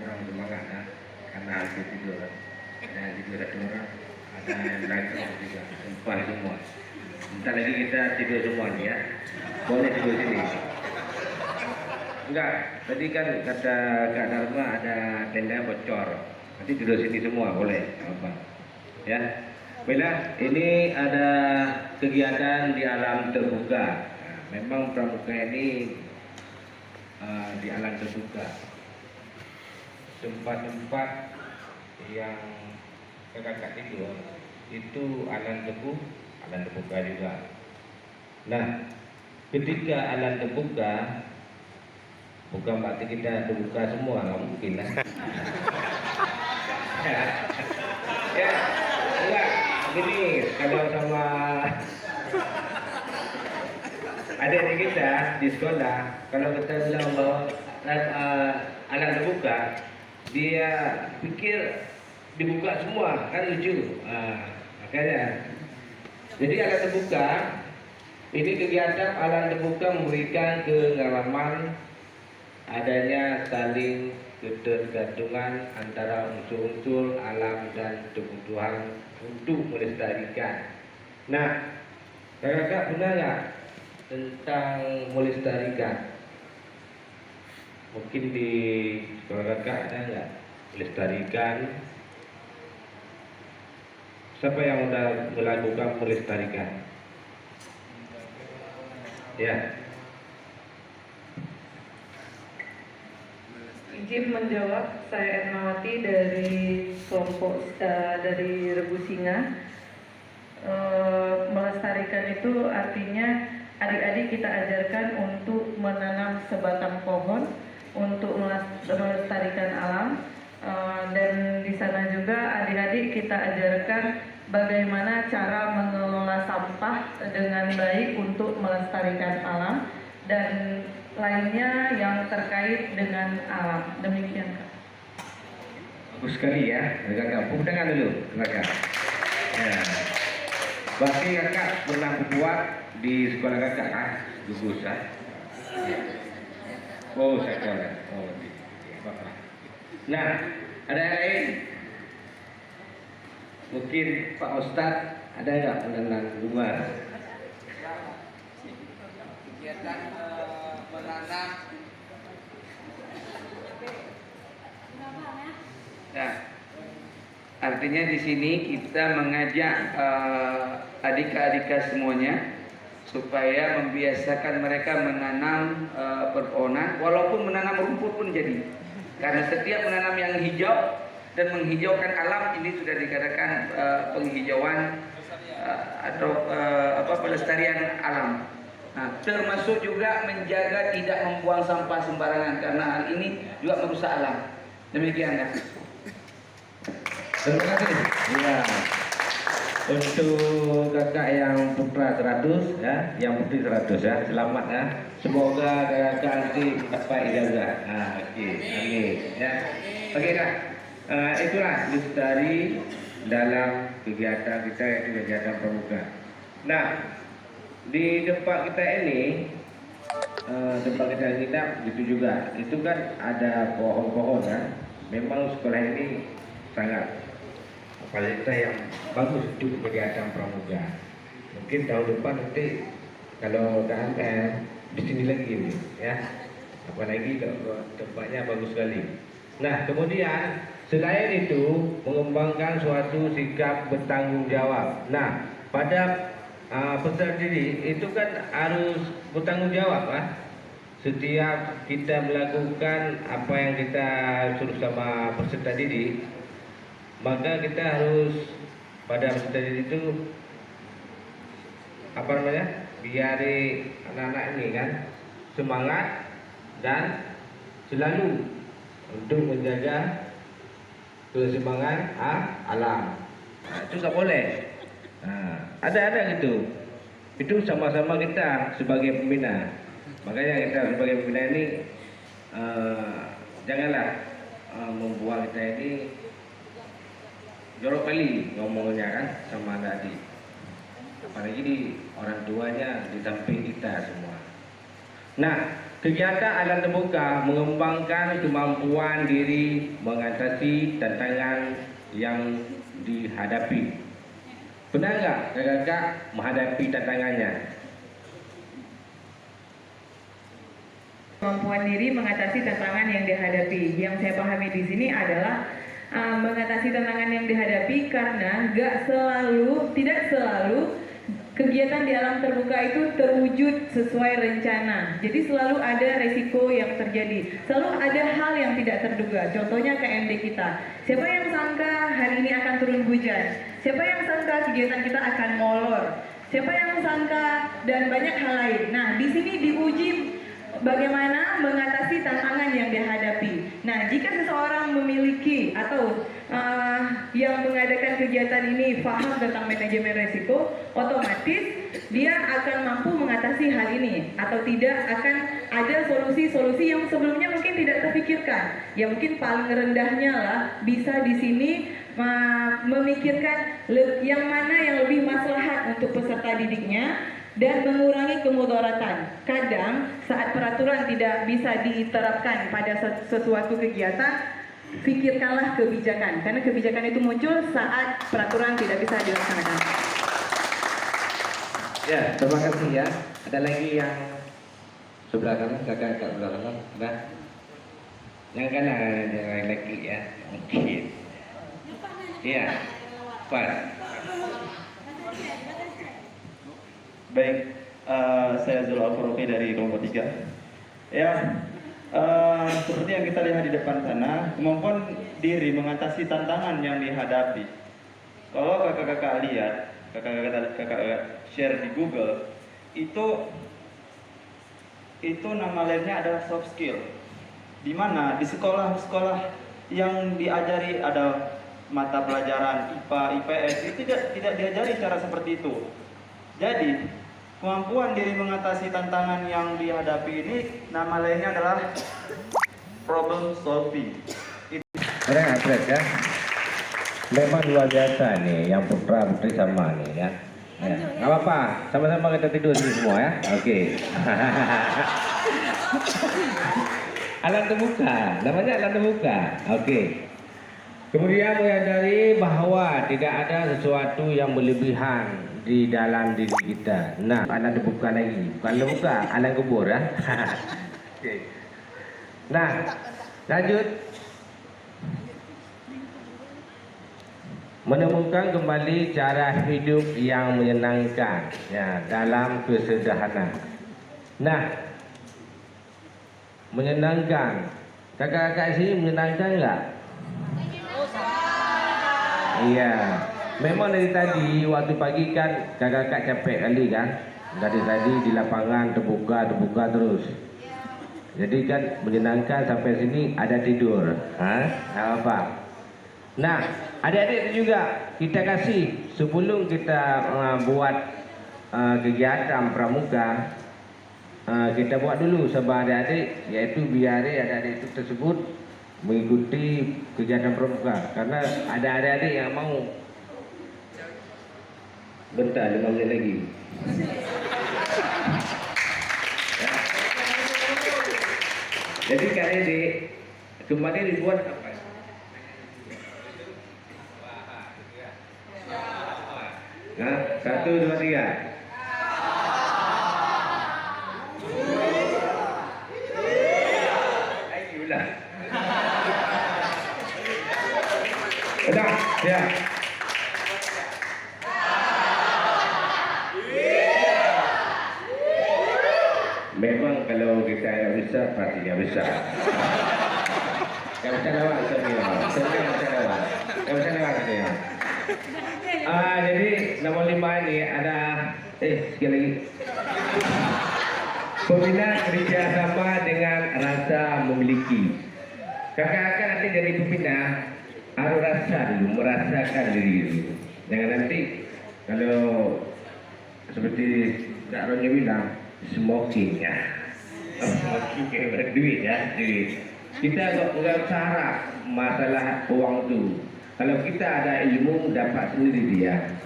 kurang semangat ya, karena habis tidur. Ada tidur ada orang, ada yang lain juga, sumpah semua. Bentar lagi kita tidur semua nih ya. Boleh tidur sini. Enggak, tadi kan kata Kak Dharma ada tenda bocor. Nanti tidur sini semua boleh, apa? Ya. Bila ini ada kegiatan di alam terbuka. Nah, memang pramuka ini di alam terbuka. Tempat-tempat yang kakak tidur itu alam terbuka juga. Nah, ketika alam terbuka bukan berarti kita terbuka semua, nggak mungkin lah. Ya, enggak. Gini, kalau sama adik-adik kita di sekolah, kalau kita bilang bahwa alam terbuka, dia pikir dibuka semua, kan lucu. Makanya, jadi alam terbuka, ini kegiatan alam terbuka memberikan pengalaman adanya saling ketergantungan antara unsur-unsur alam dan kebutuhan untuk melestarikan. Nah, kakak pernah nggak tentang melestarikan? Mungkin di sekolah kakak ada nggak melestarikan? Siapa yang udah melakukan melestarikan? Ya. Izin menjawab, saya Ernawati dari kelompok dari Rebu Singa. Melestarikan itu artinya adik-adik kita ajarkan untuk menanam sebatang pohon, untuk melestarikan alam, dan di sana juga adik-adik kita ajarkan bagaimana cara mengelola sampah dengan baik untuk melestarikan alam dan lainnya yang terkait dengan alam. Demikian, Kak. Bagus sekali ya, kakak. Tepuk tangan dulu, kakak. Ya. Berarti kakak pernah buat di sekolah kakak kan? Gugus kan? Oh, sekolah. Oh, bapak. Nah, ada yang lain? Mungkin Pak Ustadz ada nggak mengenal bunga? Kegiatan menanam. Nah, artinya di sini kita mengajak adik-adik semuanya supaya membiasakan mereka menanam perpohonan, walaupun menanam rumput pun jadi. Karena setiap menanam yang hijau dan menghijaukan alam ini sudah dikatakan penghijauan atau pelestarian alam. Nah, termasuk juga menjaga tidak membuang sampah sembarangan karena hal ini juga merusak alam. Demikian ya. Terima kasih. Ya. Untuk kakak yang putra 100 ya, yang putri 100 ya, selamat ya. Semoga kakak nanti dapat ijazah. Oke, amin ya. Oke kak, itulah lestari dalam kegiatan kita yaitu kegiatan pramuka. Nah, di tempat kita ini, tempat kita nginap gitu juga, itu kan ada pohon-pohon kan. Memang sekolah ini sangat fasilitas yang bagus untuk kegiatan pramuka. Mungkin tahun depan nanti kalau KMR di sini lagi nih, ya. Apalagi tempatnya bagus sekali. Nah, kemudian selain itu mengembangkan suatu sikap bertanggung jawab. Nah, pada peserta didik itu kan harus bertanggung jawab, setiap kita melakukan apa yang kita suruh sama peserta didik, maka kita harus pada peserta didik itu biari anak-anak ini kan semangat dan selalu untuk menjaga keseimbangan alam. Nah, itu nggak boleh. Nah, ada gitu. Itu sama-sama kita sebagai pembina. Makanya kita sebagai pembina ini janganlah membuat kita ini jorok kali ngomongnya kan sama adik. Apalagi di orang tuanya di samping kita semua. Nah, Kegiatan alam terbuka mengembangkan kemampuan diri mengatasi tantangan yang dihadapi. Pernah tak kakak-kakak menghadapi tantangannya? Kemampuan diri mengatasi tantangan yang dihadapi. Yang saya pahami di sini adalah mengatasi tantangan yang dihadapi karena tidak selalu kegiatan di alam terbuka itu terwujud sesuai rencana. Jadi selalu ada resiko yang terjadi. Selalu ada hal yang tidak terduga. Contohnya KMD kita. Siapa yang sangka hari ini akan turun hujan? Siapa yang sangka kegiatan kita akan molor? Siapa yang sangka dan banyak hal lain. Nah, di sini diuji bagaimana mengatasi tantangan yang dihadapi. Nah, jika seseorang memiliki atau yang mengadakan kegiatan ini paham tentang manajemen resiko, otomatis dia akan mampu mengatasi hal ini atau tidak akan ada solusi-solusi yang sebelumnya mungkin tidak terpikirkan. Ya mungkin paling rendahnya lah bisa di sini memikirkan yang mana yang lebih maslahat untuk peserta didiknya dan mengurangi kemudaratan. Kadang saat peraturan tidak bisa diterapkan pada sesuatu kegiatan, pikirkanlah kebijakan, karena kebijakan itu muncul saat peraturan tidak bisa dilaksanakan. Ya, terima kasih ya. Ada lagi yang sebelah kanan, kakak sebelah kanan, ada? Yang kanan, yang lagi ya, mungkin. Iya, pas. Baik, saya Zul Al-Faruqi dari kelompok 3. Ya, seperti yang kita lihat di depan sana, kemampuan diri mengatasi tantangan yang dihadapi. Kalau kakak-kakak lihat, kakak-kakak share di Google, itu nama lainnya adalah soft skill. Di mana di sekolah-sekolah yang diajari ada mata pelajaran IPA, IPS, itu tidak diajari cara seperti itu. Jadi, kemampuan diri mengatasi tantangan yang dihadapi ini nama lainnya adalah problem solving. Orang atlet ya. Memang luar biasa nih yang putra putri sama nih ya. Ya, nggak apa-apa, sama-sama kita tidur sini semua ya. Oke. Alam terbuka, namanya alam terbuka. Oke. Kemudian menyadari bahwa tidak ada sesuatu yang berlebihan di dalam diri kita. Nah, alam terbuka lagi, bukan terbuka, alam kubur ya. Oke. Nah, lanjut. Menemukan kembali cara hidup yang menyenangkan ya, dalam kesederhanaan. Nah, menyenangkan. Kakak-kakak sini menyenangkan enggak? Iya. Memang dari tadi waktu pagi kan kakak-kakak capek kali kan. Dari tadi di lapangan terbuka terus. Jadi kan menyenangkan sampai sini ada tidur. Nggak apa. Nah, adik-adik juga kita kasih sebelum kita buat kegiatan pramuka, kita buat dulu sama adik-adik, yaitu biar adik-adik itu tersebut mengikuti kegiatan pramuka. Karena ada adik-adik yang mau. Bentar, 5 menit lagi. Ya. Jadi Kak Edi kemarin dibuat apa? Nah, 1, 2, 3. Ayolah. Sudah, ya. Memang kalau kita yang besar pastinya besar. Yang bisa lewat semua, yang bisa lewat, yang bisa lewat dia. Jadi nomor 5 ini ada sekali lagi. Pembinaan kerjasama dengan rasa memiliki. Kakak-kakak nanti jadi pembina harus rasa dulu, merasakan diri dulu. Jangan nanti kalau seperti Kak Ronyo bilang smoking ya. Smoking berduit ya, duit. Kita nggak usah harap masalah uang itu. Kalau kita ada ilmu dapat sendiri dia.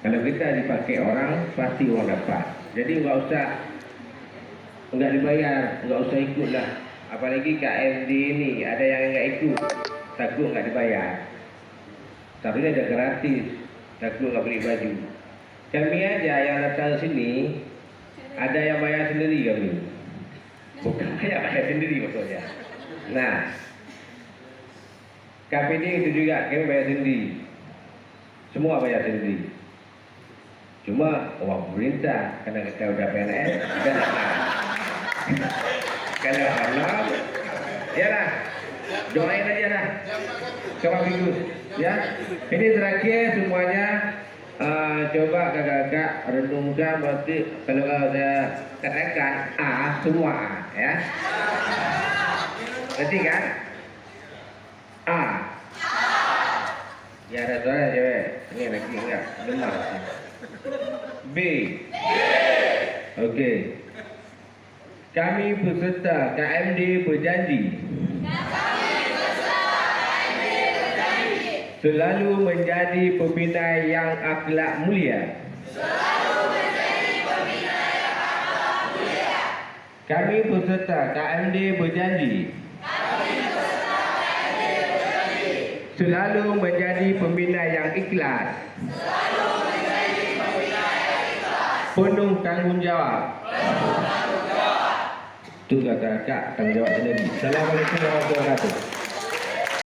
Kalau kita dipakai orang pasti uang dapat. Jadi nggak usah Enggak dibayar, enggak usah ikut lah. Apalagi KMD ini ada yang enggak ikut, takut enggak dibayar. Tapi ini ada gratis, takut enggak beli baju. Kami aja yang datang sini ada yang bayar sendiri kami. Bukan bayar sendiri maksudnya. Nah, KPD itu juga kami bayar sendiri. Semua bayar sendiri. Cuma uang pemerintah karena kita udah PNS, kita kalau halal, ya lah, doain aja lah, sama Gus, ya. Ini terakhir semuanya, coba kakak-kakak renungkan berarti kalau saya katakan A semua A, ya. Ngerti kan? A. Ya ada suara cewek, ini lagi enggak dengar. B. Okey. Kami peserta KMD berjanji selalu menjadi pembina yang akhlak mulia. Kami peserta KMD berjanji selalu menjadi pembina yang ikhlas, penuh tanggungjawab. Itu kata-kata tanggungjawab sendiri. Assalamualaikum warahmatullahi wabarakatuh.